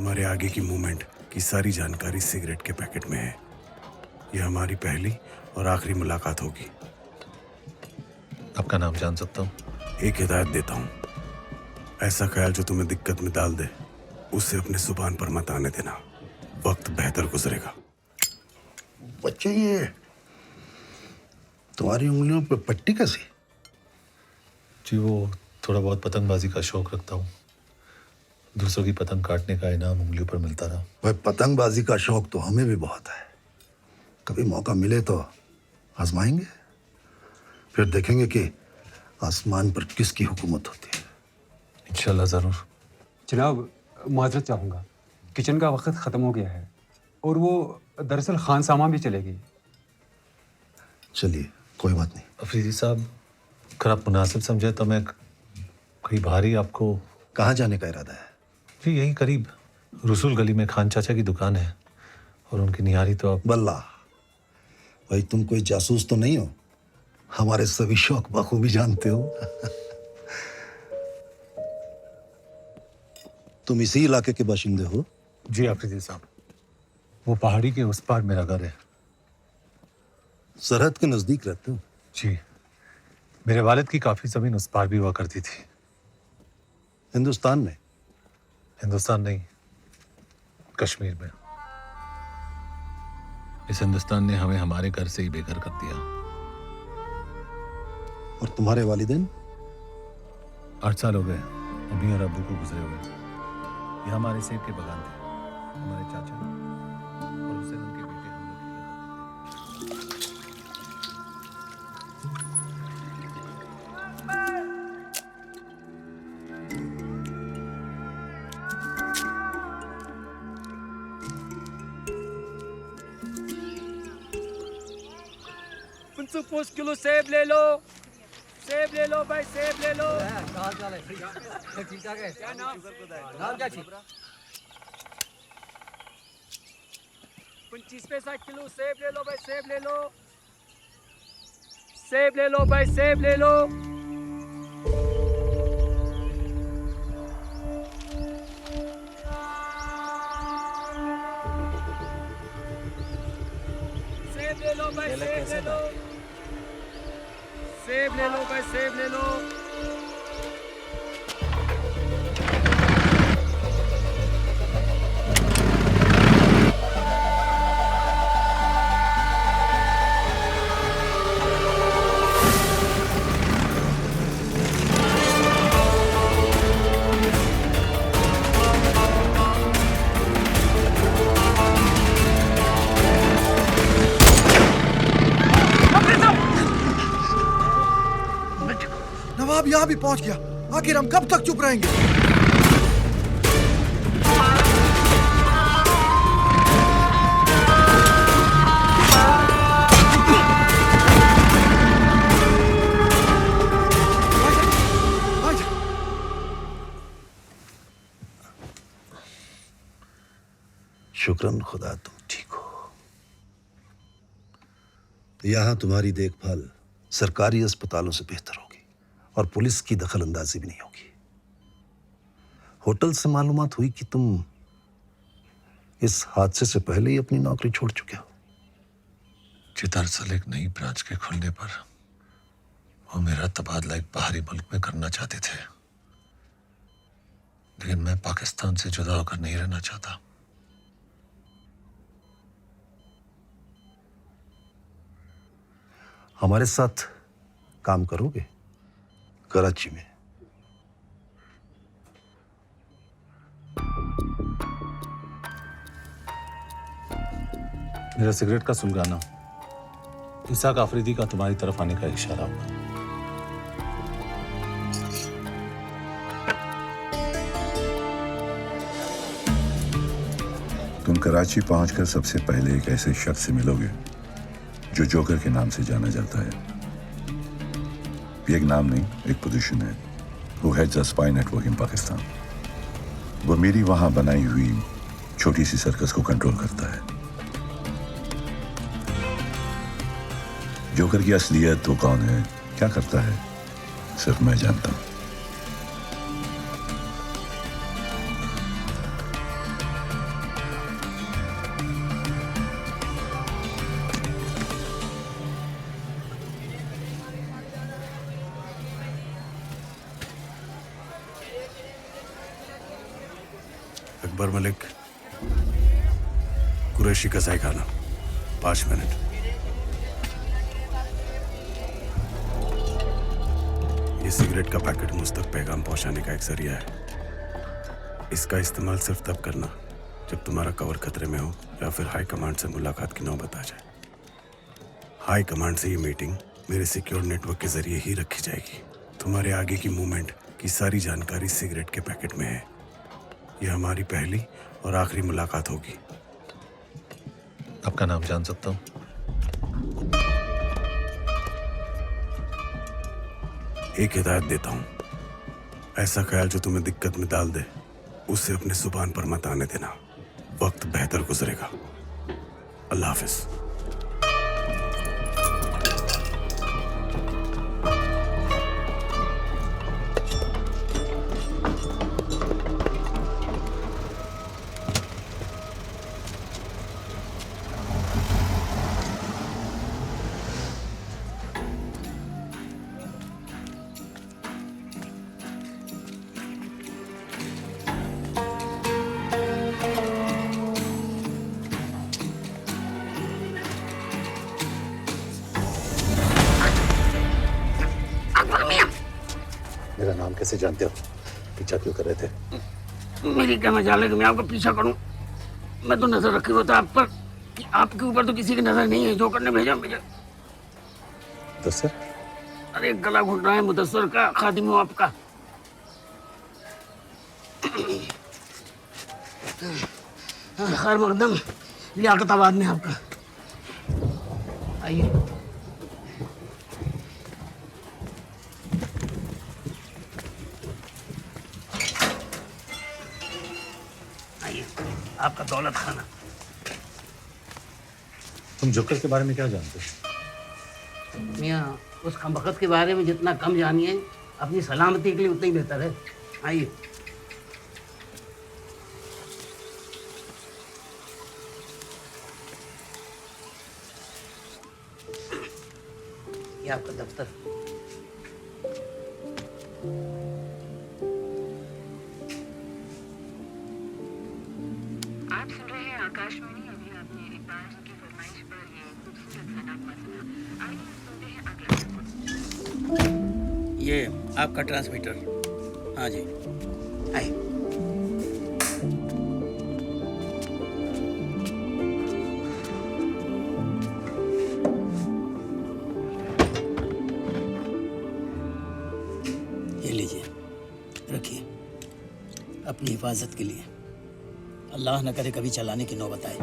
तुम्हारे आगे की मूवमेंट की सारी जानकारी सिगरेट के पैकेट में है। यह हमारी पहली और आखिरी मुलाकात होगी। आपका नाम जान सकता हूँ? एक हिदायत देता हूँ, ऐसा ख्याल जो तुम्हें दिक्कत में डाल दे उसे अपने जुबान पर मत आने देना। वक्त बेहतर गुजरेगा। बच्चे, ये तुम्हारी उंगलियों पे पट्टी कैसी? जी वो थोड़ा बहुत पतंगबाजी का शौक रखता हूँ। दूसरों की पतंग काटने का इनाम उंगलियों पर मिलता रहा। भाई, पतंगबाजी का शौक तो हमें भी बहुत है। कभी मौका मिले तो आजमाएंगे, फिर देखेंगे कि आसमान पर किसकी हुकूमत होती है। इंशाल्लाह जरूर। जनाब, माजरत चाहूँगा, किचन का वक्त ख़त्म हो गया है और वो दरअसल खान सामान भी चलेगी। चलिए, कोई बात नहीं। अफरीदी साहब, अगर आप मुनासिब समझे तो मैं कहीं बाहर ही आपको। कहाँ जाने का इरादा है? जी यहीं करीब रसूल गली में खान चाचा की दुकान है और उनकी निहारी तो आप। बल्ला भाई, तुम कोई जासूस तो नहीं हो? हमारे सभी शौक बखूबी जानते हो। तुम इसी इलाके के बाशिंदे हो? जी अफरीदी साहब, वो पहाड़ी के उस पार मेरा घर है। सरहद के नजदीक रहते हो? जी, मेरे वालिद की काफी जमीन उस पार भी हुआ करती थी। हिंदुस्तान में? हिंदुस्तान नहीं, कश्मीर में। इस हिंदुस्तान ने हमें हमारे घर से ही बेघर कर दिया। और तुम्हारे वालिदैन? 8 साल हो गए अम्मी और अब्बू को गुजरे हुए। ये हमारे सेब के बगान थे। हमारे चाचा और उससे उनके बेटे हम लोग की करते थे। कुछ किलो सेब ले लो, सेब ले लो भाई, सेब ले लो। ठीक ठाक है। क्या नाम? नाम क्या छी? 25 पे 60 किलो सेब ले लो भाई, सेब ले लो, सेब ले लो भाई, सेब ले लो। सेब ले लो भाई, सेब ले लो, सेब ले लो भाई, सेब ले लो। नवाब यहाँ भी पहुंच गया। आखिर हम कब तक चुप रहेंगे? शुक्रन खुदा तुम ठीक हो। यहां तुम्हारी देखभाल सरकारी अस्पतालों से बेहतर होगी और पुलिस की दखल अंदाजी भी नहीं होगी। होटल से मालूमात हुई कि तुम इस हादसे से पहले ही अपनी नौकरी छोड़ चुके हो। जी दरअसल एक नई ब्रांच के खुलने पर वो मेरा तबादला एक बाहरी मुल्क में करना चाहते थे, लेकिन मैं पाकिस्तान से जुदा होकर नहीं रहना चाहता। हमारे साथ काम करोगे कराची में? मेरा सिगरेट का सुलगाना इसाक आफरीदी का तुम्हारी तरफ आने का इशारा हुआ। तुम कराची पहुंचकर सबसे पहले एक ऐसे शख्स से मिलोगे जो जोकर के नाम से जाना जाता है। ये एक नाम नहीं, एक पोजीशन है। वो हेड्स अ स्पाई नेटवर्क इन पाकिस्तान। वो मेरी वहां बनाई हुई छोटी सी सर्कस को कंट्रोल करता है। जोकर की असलियत वो कौन है, क्या करता है, सिर्फ मैं जानता हूं। अकबर मलिक, कुरैशी कसाई खाना, 5 मिनट। ये सिगरेट का पैकेट मुझ तक पैगाम पहुंचाने का एक जरिया है। इसका इस्तेमाल सिर्फ तब करना जब तुम्हारा कवर खतरे में हो या फिर हाई कमांड से मुलाकात की नौबत आ जाए। हाई कमांड से ये मीटिंग मेरे सिक्योर नेटवर्क के जरिए ही रखी जाएगी। तुम्हारे आगे की मूवमेंट की सारी जानकारी सिगरेट के पैकेट में है। यह हमारी पहली और आखिरी मुलाकात होगी। आपका नाम जान सकता हूँ? एक हिदायत देता हूँ, ऐसा ख्याल जो तुम्हें दिक्कत में डाल दे उसे अपने जुबान पर मत आने देना। वक्त बेहतर गुजरेगा। अल्लाह हाफिज। मेरा नाम कैसे जानते हो? पीछा क्यों कर रहे थे? मेरी क्या मजाल है कि मैं आपका पीछा करूं? मैं तो नजर रखी होता आप पर कि आपके ऊपर तो किसी की नजर नहीं है। जो करने भेजा मुझे। तो सर अरे गला घुट रहा है मुदस्सर का, खादिम हूं आपका। खैर मकदम लियाकताबाद में आपका। आइए। आइए, आपका दौलत खाना। तुम जोकर के बारे में क्या जानते हो? मियाँ, उस खमबख्त के बारे में जितना कम जानिए अपनी सलामती के लिए उतना ही बेहतर है। आइए। ये आपका दफ्तर। आप सुन रहे हैं आकाशवाणी। अभी आपने इकबाल जी की फरमाइश पर ये खूबसूरत सा नगमा सुना। आइए सुनते हैं अगला। ये आपका ट्रांसमीटर। हाँ जी, आइए। ये लीजिए, रखिए अपनी हिफाजत के लिए। अल्लाह न करे कभी चलाने की नौबत आए।